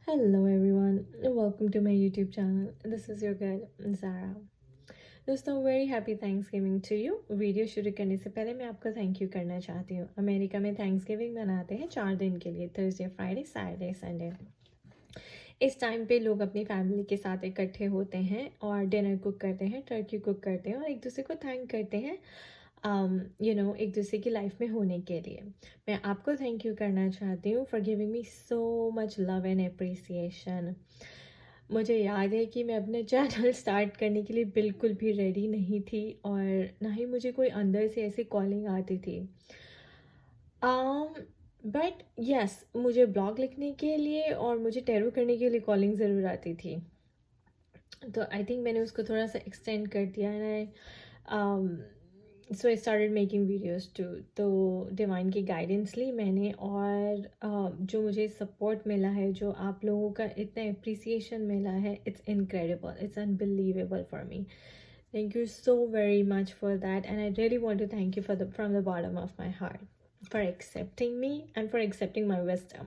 Hello everyone, welcome to my YouTube channel. This is your girl Zara. दोस्तों very happy Thanksgiving to you. Video शुरू करने से पहले मैं आपको थैंक यू करना चाहती हूँ। अमेरिका में थैंक्सगिविंग मनाते हैं 4 दिन के लिए, थर्सडे, फ्राइडे, सैटरडे, संडे। इस टाइम पे लोग अपनी फैमिली के साथ इकट्ठे होते हैं और डिनर कुक करते हैं, टर्की कुक करते हैं और एक दूसरे को थैंक करते हैं एक दूसरे की लाइफ में होने के लिए। मैं आपको थैंक यू करना चाहती हूँ for giving me so much love and appreciation. मुझे याद है कि मैं अपने चैनल स्टार्ट करने के लिए बिल्कुल भी रेडी नहीं थी और ना ही मुझे कोई अंदर से ऐसी कॉलिंग आती थी। बट यस, मुझे ब्लॉग लिखने के लिए और मुझे टैरो करने के लिए कॉलिंग ज़रूर आती थी। तो आई थिंक मैंने उसको थोड़ा सा एक्सटेंड कर दिया and so I started making videos too. तो डिवाइन की गाइडेंस ली मैंने और जो मुझे सपोर्ट मिला है, जो आप लोगों का इतना अप्रिसिएशन मिला है, it's incredible, it's unbelievable for me. Thank you so very much for that and I really want to thank you from the bottom of my heart for accepting me and for accepting my wisdom.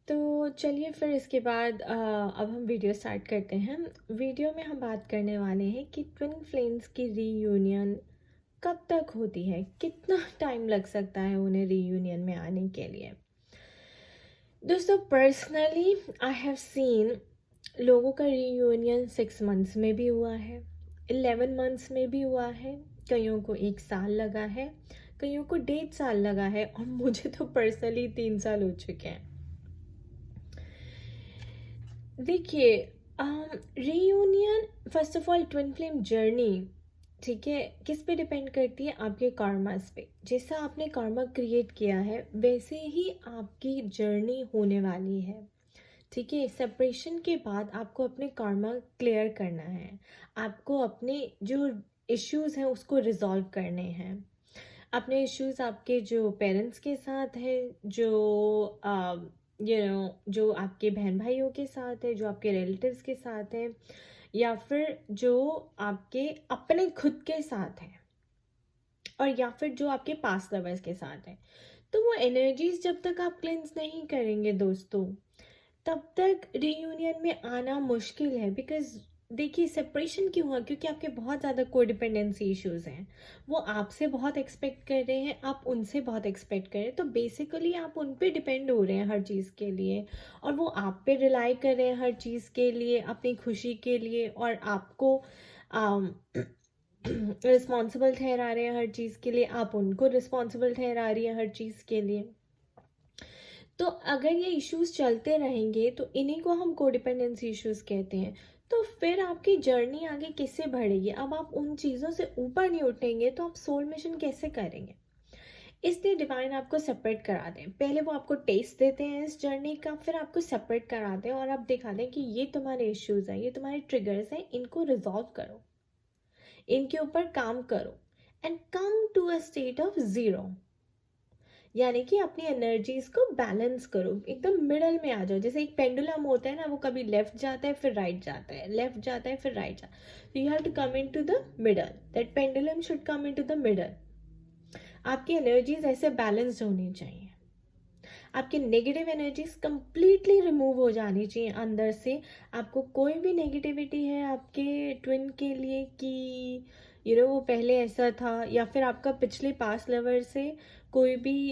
तो चलिए फिर इसके बाद अब हम video start करते हैं। Video में हम बात करने वाले हैं कि ट्विन फ्लेम्स की रीयूनियन कब तक होती है, कितना टाइम लग सकता है उन्हें रीयूनियन में आने के लिए। दोस्तों पर्सनली आई हैव सीन लोगों का रीयूनियन 6 मंथ्स में भी हुआ है, 11 मंथ्स में भी हुआ है, कईयों को 1 साल लगा है, कईयों को 1.5 साल लगा है और मुझे तो पर्सनली 3 साल हो चुके हैं। देखिए reunion first of all twin flame journey, ठीक है, किस पे डिपेंड करती है? आपके कार्मास पे। जैसा आपने कार्मा क्रिएट किया है वैसे ही आपकी जर्नी होने वाली है, ठीक है। सेपरेशन के बाद आपको अपने कार्मा क्लियर करना है, आपको अपने जो इश्यूज हैं उसको रिजॉल्व करने हैं। अपने इश्यूज आपके जो पेरेंट्स के साथ है, जो जो आपके बहन भाइयों के साथ है, जो आपके रिलेटिव्स के साथ है, या फिर जो आपके अपने खुद के साथ है, और या फिर जो आपके पास्ट लवर्स के साथ है। तो वो एनर्जीज जब तक आप क्लेंस नहीं करेंगे दोस्तों, तब तक रीयूनियन में आना मुश्किल है। बिकॉज देखिए सेपरेशन क्यों हुआ? क्योंकि आपके बहुत ज़्यादा कोडिपेंडेंसी इश्यूज हैं। वो आपसे बहुत एक्सपेक्ट कर रहे हैं, आप उनसे बहुत एक्सपेक्ट कर रहे हैं। तो बेसिकली आप उन पे डिपेंड हो रहे हैं हर चीज़ के लिए, और वो आप पे रिलाई कर रहे हैं हर चीज़ के लिए, अपनी खुशी के लिए, और आपको रिस्पॉन्सिबल ठहरा रहे हैं हर चीज़ के लिए, आप उनको रिस्पॉन्सिबल ठहरा रही हैं हर चीज़ के लिए। तो अगर ये इश्यूज चलते रहेंगे तो इन्हीं को हम कोडिपेंडेंसी इश्यूज कहते हैं। तो फिर आपकी जर्नी आगे किससे बढ़ेगी? अब आप उन चीज़ों से ऊपर नहीं उठेंगे तो आप सोल मिशन कैसे करेंगे? इसलिए डिवाइन आपको सेपरेट करा दें। पहले वो आपको टेस्ट देते हैं इस जर्नी का, फिर आपको सेपरेट करा दें और आप दिखा दें कि ये तुम्हारे इश्यूज हैं, ये तुम्हारे ट्रिगर्स हैं, इनको रिजॉल्व करो, इनके ऊपर काम करो and come to a state of zero. यानी कि अपनी एनर्जीज को बैलेंस करो, एकदम मिडल में आ जाओ। जैसे एक पेंडुलम होता है ना, वो कभी लेफ्ट जाता है फिर राइट जाता है, लेफ्ट जाता है फिर राइट जाता है। तो you have to come in to the middle, that pendulum should come in to the middle. आपकी एनर्जीज ऐसे बैलेंस्ड होनी चाहिए, आपकी नेगेटिव एनर्जीज कंप्लीटली रिमूव हो जानी चाहिए अंदर से। आपको कोई भी नेगेटिविटी है आपके ट्विन के लिए कि वो पहले ऐसा था, या फिर आपका पिछले पास्ट लवर से कोई भी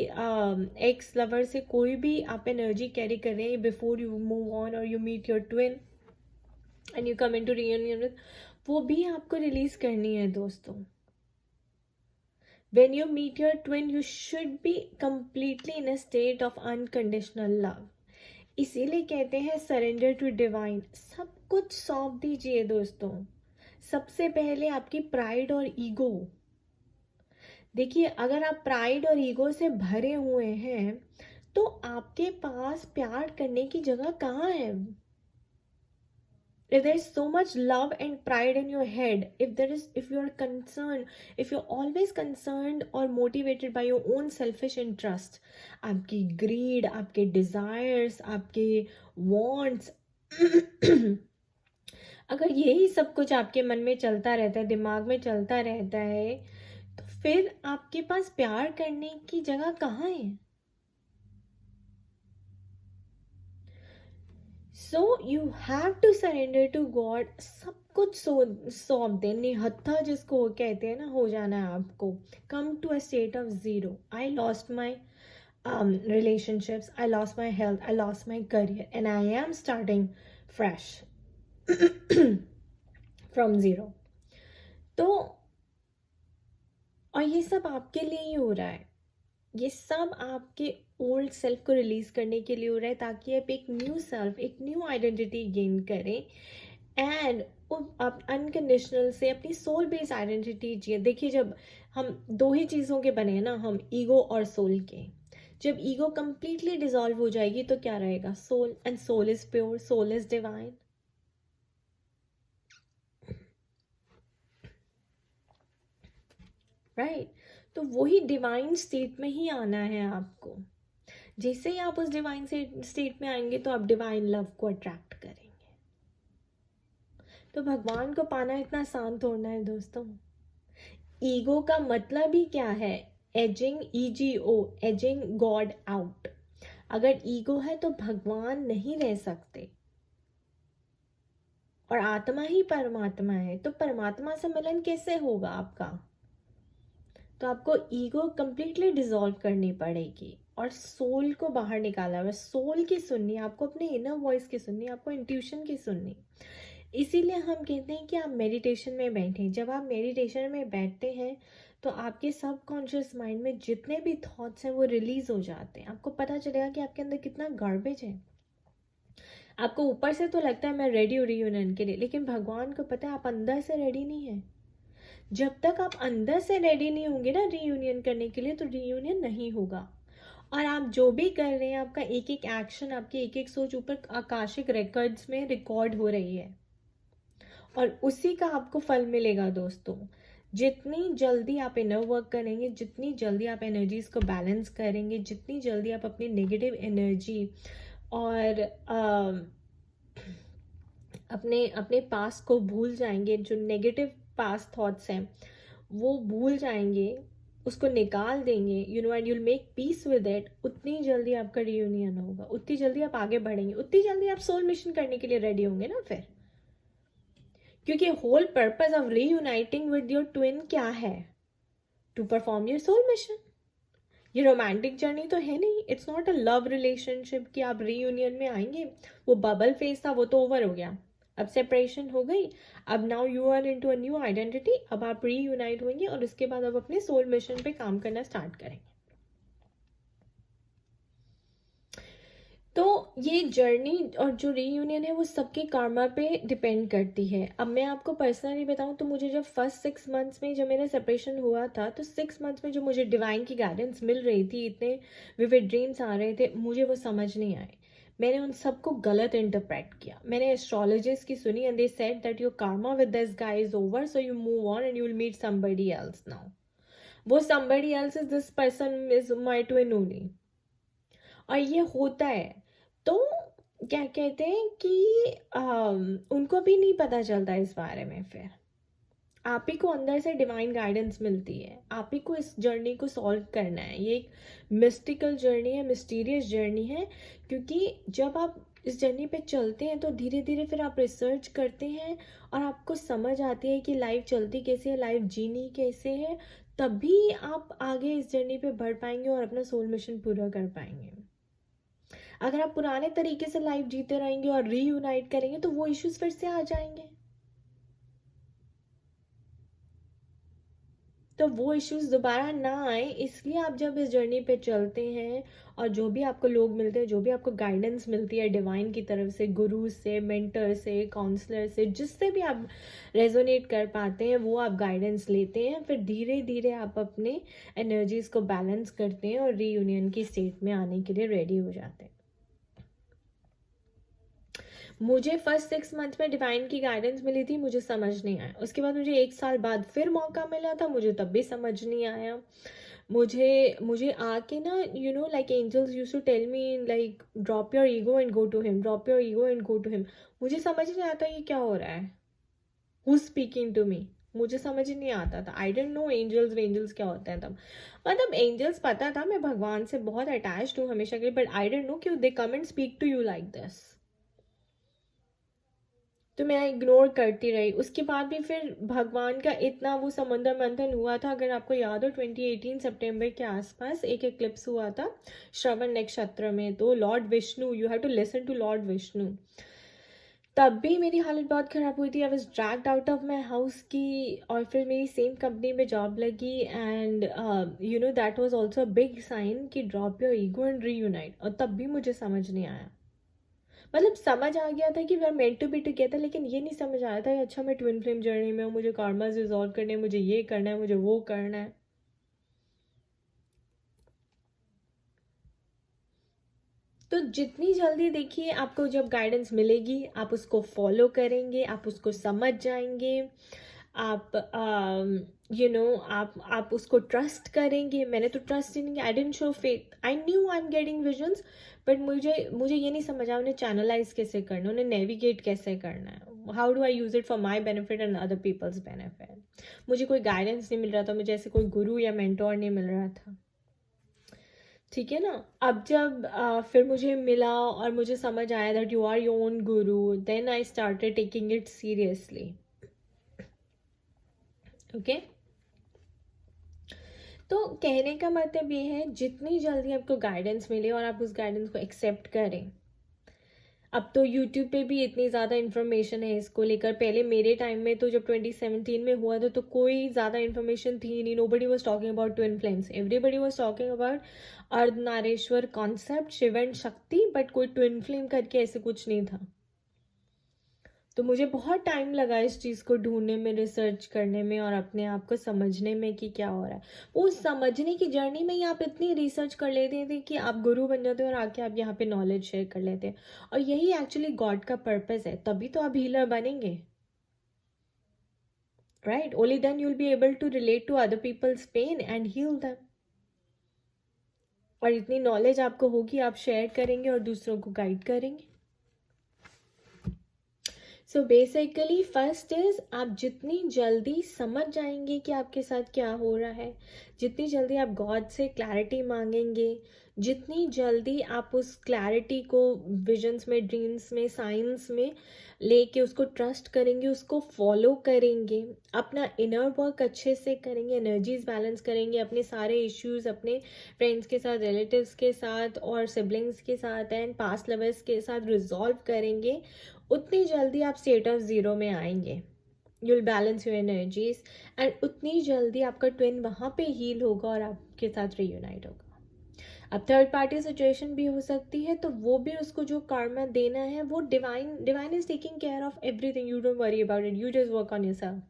एक्स लवर से कोई भी आप एनर्जी कैरी कर रहे हैं बिफोर यू मूव ऑन और you meet your twin and you come in to reunion, वो भी आपको रिलीज करनी है दोस्तों। When you meet your twin, you should be completely in a state of unconditional love. इसीलिए कहते हैं सरेंडर टू डिवाइन। सब कुछ सौंप दीजिए दोस्तों। सबसे पहले आपकी प्राइड और ईगो। देखिए अगर आप प्राइड और ईगो से भरे हुए हैं तो आपके पास प्यार करने की जगह कहाँ है? If there is so much love and pride in your head, if you are concerned, if you're always concerned or motivated by your own selfish interest, आपकी greed, आपके desires, आपके wants, अगर यही सब कुछ आपके मन में चलता रहता है, दिमाग में चलता रहता है, तो फिर आपके पास प्यार करने की जगह कहाँ है? So you have to surrender to God, सब कुछ सौंप दे, निहत्था जिसको वो कहते हैं ना, हो जाना है आपको. Come to a state of zero. I lost my relationships, I lost my health, I lost my career, and I am starting fresh from zero. तो और ये सब आपके लिए ही हो रहा है, ये सब आपके ओल्ड सेल्फ को रिलीज करने के लिए हो रहा है, ताकि आप एक न्यू सेल्फ, एक न्यू आइडेंटिटी गेन करें एंड आप अनकंडीशनल से अपनी सोल बेस्ड आइडेंटिटी जिए. देखिए, जब हम दो ही चीज़ों के बने हैं ना, हम ईगो और सोल के. जब ईगो कंप्लीटली डिसॉल्व हो जाएगी तो क्या रहेगा? Soul. And soul is pure, soul is divine. Right. तो वही डिवाइन स्टेट में ही आना है आपको. जैसे ही आप उस डिवाइन स्टेट में आएंगे तो आप डिवाइन लव को अट्रैक्ट करेंगे. तो भगवान को पाना इतना आसान थोड़ा है दोस्तों. ईगो का मतलब ही क्या है? Ageing, EGO, ageing God out. अगर ईगो है तो भगवान नहीं रह सकते, और आत्मा ही परमात्मा है, तो परमात्मा से मिलन कैसे होगा आपका? तो आपको ईगो कंप्लीटली डिसॉल्व करनी पड़ेगी और सोल को बाहर निकाला हुआ. सोल की सुननी, आपको अपने इनर वॉइस की सुननी, आपको इंट्यूशन की सुननी. इसीलिए हम कहते हैं कि आप मेडिटेशन में बैठें. जब आप मेडिटेशन में बैठते हैं तो आपके सबकॉन्शियस माइंड में जितने भी थॉट्स हैं वो रिलीज हो जाते हैं. आपको पता चलेगा कि आपके अंदर कितना गार्बेज है. आपको ऊपर से तो लगता है मैं रेडी हूँ रीयूनियन के लिए, लेकिन भगवान को पता है आप अंदर से रेडी नहीं है. जब तक आप अंदर से रेडी नहीं होंगे ना रीयूनियन करने के लिए, तो रीयूनियन नहीं होगा. और आप जो भी कर रहे हैं, आपका एक एक एक्शन, आपकी एक एक सोच ऊपर आकाशिक रिकॉर्ड्स में रिकॉर्ड हो रही है, और उसी का आपको फल मिलेगा दोस्तों. जितनी जल्दी आप इनर वर्क करेंगे, जितनी जल्दी आप एनर्जीज को बैलेंस करेंगे, जितनी जल्दी आप अपनी नेगेटिव एनर्जी और अपने अपने पास्ट को भूल जाएंगे, जो नेगेटिव पास्ट थॉट्स हैं वो भूल जाएंगे, उसको निकाल देंगे, you know, and you'll make peace with it, उतनी जल्दी आपका रियूनियन होगा, उतनी जल्दी आप आगे बढ़ेंगे, उतनी जल्दी आप सोल मिशन करने के लिए रेडी होंगे ना फिर. क्योंकि whole purpose of reuniting with your twin क्या है? To perform your soul mission. ये रोमांटिक जर्नी तो है नहीं. It's not a love relationship कि आप रीयूनियन में आएंगे. वो बबल फेज था, वो तो ओवर हो गया. अब सेपरेशन हो गई. अब now you are into a new identity. अब आप रीयूनाइट होंगे और उसके बाद आप अपने सोल मिशन पे काम करना स्टार्ट करेंगे. तो ये जर्नी और जो रीयूनियन है वो सबके कार्मा पे डिपेंड करती है. अब मैं आपको पर्सनली बताऊं तो मुझे जब फर्स्ट 6 मंथ्स में जब मेरा सेपरेशन हुआ था, तो 6 मंथ्स में जो मुझे डिवाइन की गाइडेंस मिल रही थी, इतने विविड ड्रीम्स आ रहे थे, मुझे वो समझ नहीं आए. मैंने उन सबको गलत इंटरप्रेट किया. मैंने एस्ट्रोलॉजिस्ट की सुनी and they said that your karma with this guy is over, so you move on and you will meet somebody else now. वो somebody else is this person is my twin only. और ये होता है. तो क्या कहते हैं कि उनको भी नहीं पता चलता इस बारे में. फिर आप ही को अंदर से डिवाइन गाइडेंस मिलती है, आप ही को इस जर्नी को सॉल्व करना है. ये एक मिस्टिकल जर्नी है, मिस्टीरियस जर्नी है. क्योंकि जब आप इस जर्नी पे चलते हैं तो धीरे धीरे फिर आप रिसर्च करते हैं और आपको समझ आती है कि लाइफ चलती कैसे है, लाइफ जीनी कैसे है. तभी आप आगे इस जर्नी पे बढ़ पाएंगे और अपना सोल मिशन पूरा कर पाएंगे. अगर आप पुराने तरीके से लाइफ जीते रहेंगे और रीयूनाइट करेंगे तो वो इश्यूज फिर से आ जाएंगे. तो वो इश्यूज दोबारा ना आए, इसलिए आप जब इस जर्नी पे चलते हैं और जो भी आपको लोग मिलते हैं, जो भी आपको गाइडेंस मिलती है डिवाइन की तरफ से, गुरु से, मेंटर से, काउंसलर से, जिससे भी आप रेजोनेट कर पाते हैं, वो आप गाइडेंस लेते हैं. फिर धीरे धीरे आप अपने एनर्जीज को बैलेंस करते हैं और रीयूनियन की स्टेट में आने के लिए रेडी हो जाते हैं. मुझे फर्स्ट 6 मंथ में डिवाइन की गाइडेंस मिली थी, मुझे समझ नहीं आया. उसके बाद मुझे 1 साल बाद फिर मौका मिला था, मुझे तब भी समझ नहीं आया. मुझे आके ना, you know, like angels used to tell me like drop your ego and go to him, drop your ego and go to him. मुझे समझ नहीं आता ये क्या हो रहा है, हु स्पीकिंग टू मी. मुझे समझ ही नहीं आता था. आई डेंट नो एंजल्स क्या होते हैं तब. मतलब एंजल्स पता था, मैं भगवान से बहुत अटैच्ड हूँ हमेशा के लिए, बट आई डेंट नो कि they come and speak to you like this. तो मैं इग्नोर करती रही। उसके बाद भी फिर भगवान का इतना वो समुद्र मंथन हुआ था, अगर आपको याद हो 2018 सितंबर के आसपास एक एक्लिप्स हुआ था श्रवण नक्षत्र में। तो lord Vishnu, you have to listen to lord Vishnu. तब भी मेरी हालत बहुत ख़राब हुई थी। I was dragged out of my house की, और फिर मेरी सेम कंपनी में जॉब लगी। And you know that was also a big sign कि drop your ego and reunite. और तब भी मुझे समझ नहीं आया। मतलब समझ आ गया था कि we are meant to be together, लेकिन ये नहीं समझ आया था अच्छा मैं ट्विन फ्लेम जर्नी में हूँ, मुझे कार्मास रिजॉल्व करने हैं, मुझे ये करना है, मुझे वो करना है। तो जितनी जल्दी देखिए आपको जब गाइडेंस मिलेगी, आप उसको फॉलो करेंगे, आप उसको समझ जाएंगे, आप यू नो आप उसको ट्रस्ट करेंगे। मैंने तो ट्रस्ट ही नहीं, I didn't show faith, I knew I am getting visions, but मुझे मुझे ये नहीं समझ आया उन्हें चैनलाइज कैसे करना, उन्हें नेविगेट कैसे करना है, how do I use it for my benefit and other people's benefit. मुझे कोई गाइडेंस नहीं मिल रहा था, मुझे ऐसे कोई गुरु या मेंटोर नहीं मिल रहा था। ठीक है ना। अब जब फिर मुझे मिला और मुझे समझ आया that you are your own guru, then I started taking it seriously. Okay. तो कहने का मतलब ये है जितनी जल्दी आपको गाइडेंस मिले और आप उस गाइडेंस को एक्सेप्ट करें। अब तो यूट्यूब पे भी इतनी ज़्यादा इन्फॉर्मेशन है इसको लेकर। पहले मेरे टाइम में तो जब 2017 में हुआ था तो कोई ज़्यादा इन्फॉर्मेशन थी नहीं। Nobody was talking about twin flames, everybody was talking about Ardhanarishvara concept, Shiva and Shakti, but कोई ट्विन फ्लेम करके ऐसे कुछ नहीं था। तो मुझे बहुत टाइम लगा इस चीज़ को ढूंढने में, रिसर्च करने में और अपने आप को समझने में कि क्या हो रहा है। वो समझने की जर्नी में ही आप इतनी रिसर्च कर लेते थे कि आप गुरु बन जाते हो और आके आप यहाँ पे नॉलेज शेयर कर लेते हैं। और यही एक्चुअली गॉड का पर्पस है, तभी तो आप हीलर बनेंगे, right. Only then you will be able to relate to other people's pain and heal them. और इतनी नॉलेज आपको होगी, आप शेयर करेंगे और दूसरों को गाइड करेंगे। सो बेसिकली फर्स्ट इज आप जितनी जल्दी समझ जाएंगे कि आपके साथ क्या हो रहा है, जितनी जल्दी आप गॉड से क्लैरिटी मांगेंगे, जितनी जल्दी आप उस क्लैरिटी को विजन्स में, ड्रीम्स में, साइंस में लेके उसको ट्रस्ट करेंगे, उसको फॉलो करेंगे, अपना इनर वर्क अच्छे से करेंगे, एनर्जीज बैलेंस करेंगे, अपने सारे इश्यूज अपने फ्रेंड्स के साथ, रिलेटिव्स के साथ और सिबलिंग्स के साथ एंड पास्ट लवर्स के साथ रिजॉल्व करेंगे, उतनी जल्दी आप स्टेट ऑफ ज़ीरो में आएंगे। You will balance your energies and उतनी जल्दी आपका ट्विन वहाँ पे हील होगा और आपके साथ रीयूनाइट होगा। अब थर्ड पार्टी सिचुएशन भी हो सकती है, तो वो भी उसको जो कर्मा देना है वो divine is taking care of everything. You don't worry about it, you just work on yourself.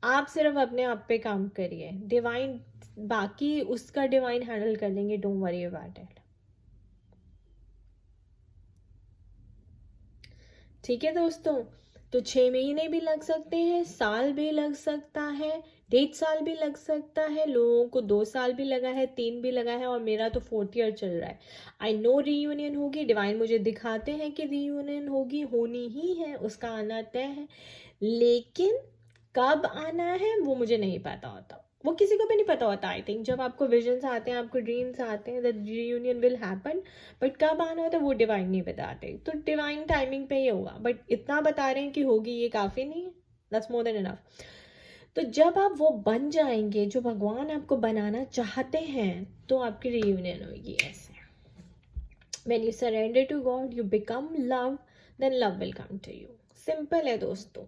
आप सिर्फ अपने आप पे काम करिए, डिवाइन बाकी उसका डिवाइन हैंडल कर लेंगे, डोंट वरी अबाउट इट। ठीक है दोस्तों। तो 6 महीने भी लग सकते हैं, साल भी लग सकता है, 1.5 साल भी लग सकता है, लोगों को 2 साल भी लगा है, 3 भी लगा है, और मेरा तो 4th ईयर चल रहा है। आई नो रीयूनियन होगी, डिवाइन मुझे दिखाते हैं कि रीयूनियन होगी, होनी ही है, उसका आना तय है, लेकिन कब आना है वो मुझे नहीं पता होता, वो किसी को भी नहीं पता होता। आई थिंक जब आपको विजन्स आते हैं, आपको ड्रीम्स आते हैं that reunion will happen, but कब आना होता है वो डिवाइन नहीं बताते। तो डिवाइन टाइमिंग पे ही होगा, बट इतना बता रहे हैं कि होगी, ये काफ़ी नहीं है, दैट्स मोर देन इनफ। तो जब आप वो बन जाएंगे जो भगवान आपको बनाना चाहते हैं, तो आपकी रीयूनियन होगी ऐसे। When you surrender to God, you become love, then love will come to you. Simple है दोस्तों।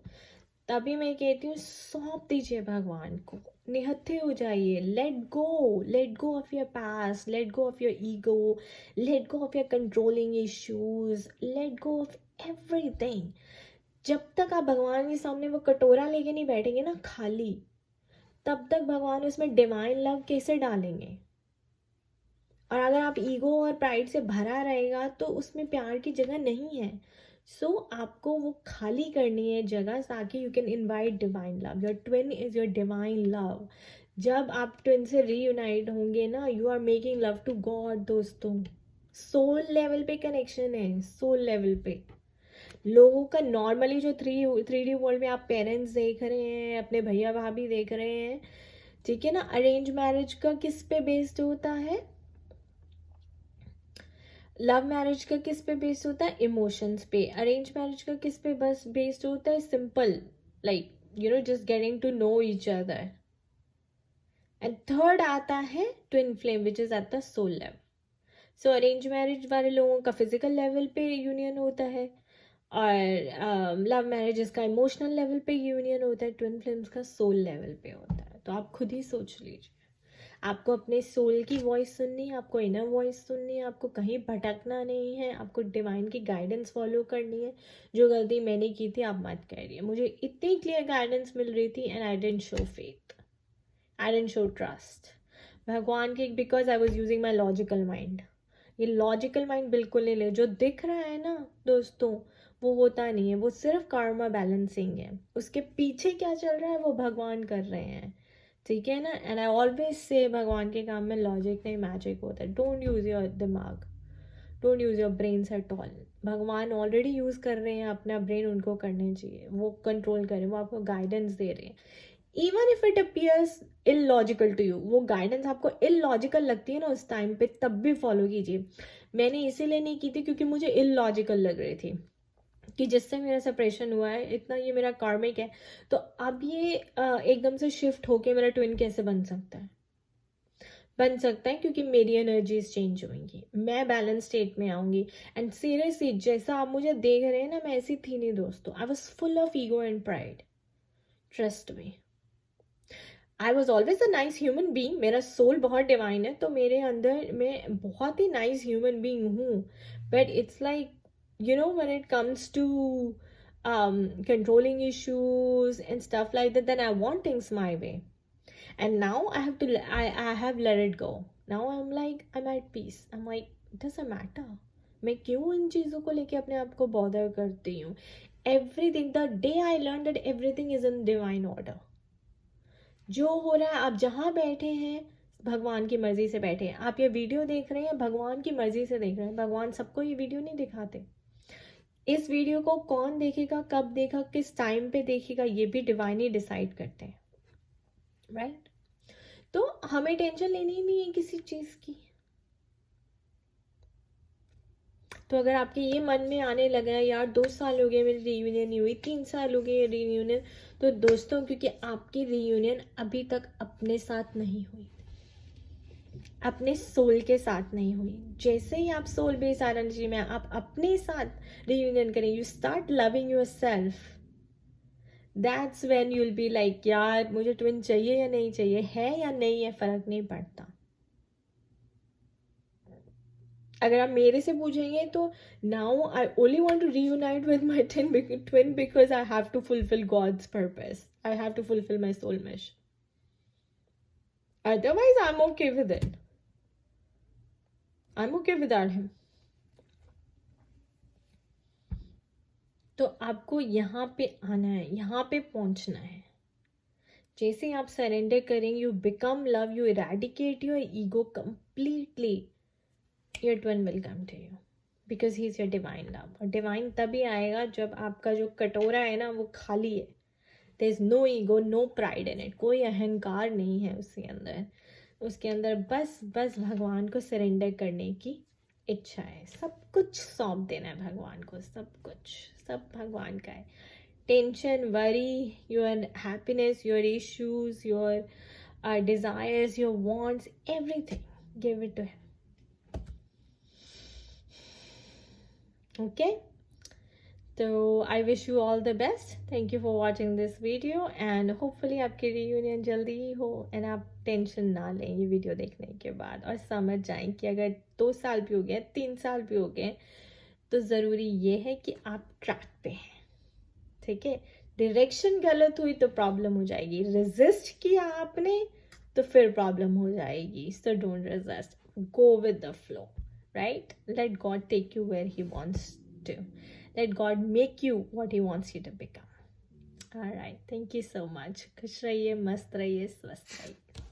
तभी मैं कहती हूँ सौंप दीजिए भगवान को, निहत्थे हो जाइए, let go of your past, let go of your ego, let go of your controlling issues, let go of everything. जब तक आप भगवान के सामने वो कटोरा लेके नहीं बैठेंगे ना खाली, तब तक भगवान उसमें डिवाइन लव कैसे डालेंगे। और अगर आप ईगो और प्राइड से भरा रहेगा तो उसमें प्यार की जगह नहीं है। सो आपको वो खाली करनी है जगह, ताकि you can invite divine love. Your twin is your divine love. जब आप ट्विन से रीयूनाइट होंगे ना, you are making love to God दोस्तों। सोल लेवल पे कनेक्शन है, सोल लेवल पे। लोगों का नॉर्मली जो 3D वर्ल्ड में आप पेरेंट्स देख रहे हैं, अपने भैया भाभी देख रहे हैं, ठीक है ना, अरेंज मैरिज का किस पे बेस्ड होता है? लव मैरिज का किस पे बेस्ड होता है? इमोशंस पे। अरेंज मैरिज का किस पे बस बेस्ड होता है? Simple, like just getting to know each other. And third आता है twin flame, which is at the soul level. So arrange marriage वाले लोगों का फिजिकल लेवल पे यूनियन होता है, और लव मैरिजेस का इमोशनल लेवल पे यूनियन होता है, ट्विन फ्लेम्स का सोल लेवल पे होता है। तो आप खुद ही सोच लीजिए, आपको अपने सोल की वॉइस सुननी है, आपको इनर वॉइस सुननी है, आपको कहीं भटकना नहीं है, आपको डिवाइन की गाइडेंस फॉलो करनी है। जो गलती मैंने की थी आप मत करिए। मुझे इतनी क्लियर गाइडेंस मिल रही थी and I didn't show faith, I didn't show trust भगवान के, because I was using my logical mind. ये लॉजिकल माइंड बिल्कुल नहीं ले, जो दिख रहा है ना दोस्तों वो होता नहीं है, वो सिर्फ कार्मा बैलेंसिंग है। उसके पीछे क्या चल रहा है वो भगवान कर रहे हैं, ठीक है ना। एंड आई ऑलवेज से भगवान के काम में लॉजिक नहीं मैजिक होता है। डोंट यूज योर दिमाग, don't use your brains at all. भगवान ऑलरेडी यूज कर रहे हैं अपना ब्रेन, उनको करने चाहिए, वो कंट्रोल करें, वो आपको गाइडेंस दे रहे हैं। Even if it appears illogical to you, वो गाइडेंस आपको इलॉजिकल लगती है ना उस टाइम पे, तब भी फॉलो कीजिए। मैंने इसीलिए नहीं की थी क्योंकि मुझे इलॉजिकल लग रही थी कि जिससे मेरा सेपरेशन हुआ है, इतना ये मेरा कार्मिक है, तो अब ये एकदम से शिफ्ट होके मेरा ट्विन कैसे बन सकता है? बन सकता है क्योंकि मेरी एनर्जीज चेंज होंगी, मैं बैलेंस स्टेट में आऊंगी। एंड सीरियसली जैसा आप मुझे देख रहे हैं ना, मैं ऐसी थी नहीं दोस्तों। I was full of ego and pride, trust me. I was always a nice human being, मेरा सोल बहुत डिवाइन है, तो मेरे अंदर मैं बहुत ही नाइस ह्यूमन बींग हूँ। But it's like when it comes to controlling issues and stuff like that, then I want things my way. And now I have let it go. Now I'm like, I'm at peace. I'm like, it doesn't matter. मैं क्यों इन चीज़ों को लेके अपने आप को bother करती हूँ? Everything, the day I learned that everything is in divine order. जो हो रहा है, आप जहाँ बैठे हैं भगवान की मर्जी से बैठे हैं। आप ये वीडियो देख रहे हैं भगवान की मर्जी से देख रहे हैं। भगवान सबको ये वीडियो नहीं दिखाते। इस वीडियो को कौन देखेगा, कब देखा, किस टाइम पे देखेगा, ये भी डिवाइन ही डिसाइड करते हैं, राइट? तो हमें टेंशन लेनी ही नहीं है किसी चीज़ की। तो अगर आपके ये मन में आने लगा है यार 2 साल हो गए मेरी रीयूनियन नहीं हुई, 3 साल हो गए रीयूनियन, तो दोस्तों क्योंकि आपकी रीयूनियन अभी तक अपने साथ नहीं हुई, अपने सोल के साथ नहीं हुई। जैसे ही आप सोल बेस्ड एनर्जी में आप अपने साथ रीयूनियन करें, you start loving your self, that's when you will be like यार मुझे ट्विन चाहिए या नहीं चाहिए, है या नहीं है फर्क नहीं पड़ता। अगर आप मेरे से पूछेंगे तो now I only want to reunite with my twin because I have to fulfil God's purpose, I have to fulfil my soul mission, otherwise I am okay with it, I am okay without him. तो आपको यहाँ पे आना है, यहाँ पे पहुंचना है। जैसे आप सरेंडर करेंगे, you become love, you eradicate your ego completely, your twin will come to you because he is your divine love. और डिवाइन तभी आएगा जब आपका जो कटोरा है ना वो खाली है, there is no ego, no pride in it, कोई अहंकार नहीं है उसके अंदर। उसके अंदर बस भगवान को सरेंडर करने की इच्छा है, सब कुछ सौंप देना है भगवान को, सब कुछ, सब भगवान का है। Tension, worry, your happiness, your issues, your desires, your wants, everything give it to him, okay? So I wish you all the best. Thank you for watching this video and hopefully आपकी reunion जल्दी ही हो and आप tension ना लें ये video देखने के बाद, और समझ जाएं कि अगर 2 साल भी हो गए, 3 साल भी हो गए, तो ज़रूरी ये है कि आप ट्रैक पे हैं, ठीक है? डायरेक्शन गलत हुई तो प्रॉब्लम हो जाएगी, रेजिस्ट किया आपने तो फिर प्रॉब्लम हो जाएगी। So don't resist, go with the flow, right? Let God take you where He wants to. Let God make you what He wants you to become. All right. Thank you so much. खुश रहिए, मस्त रहिए, स्वस्थ रहिए.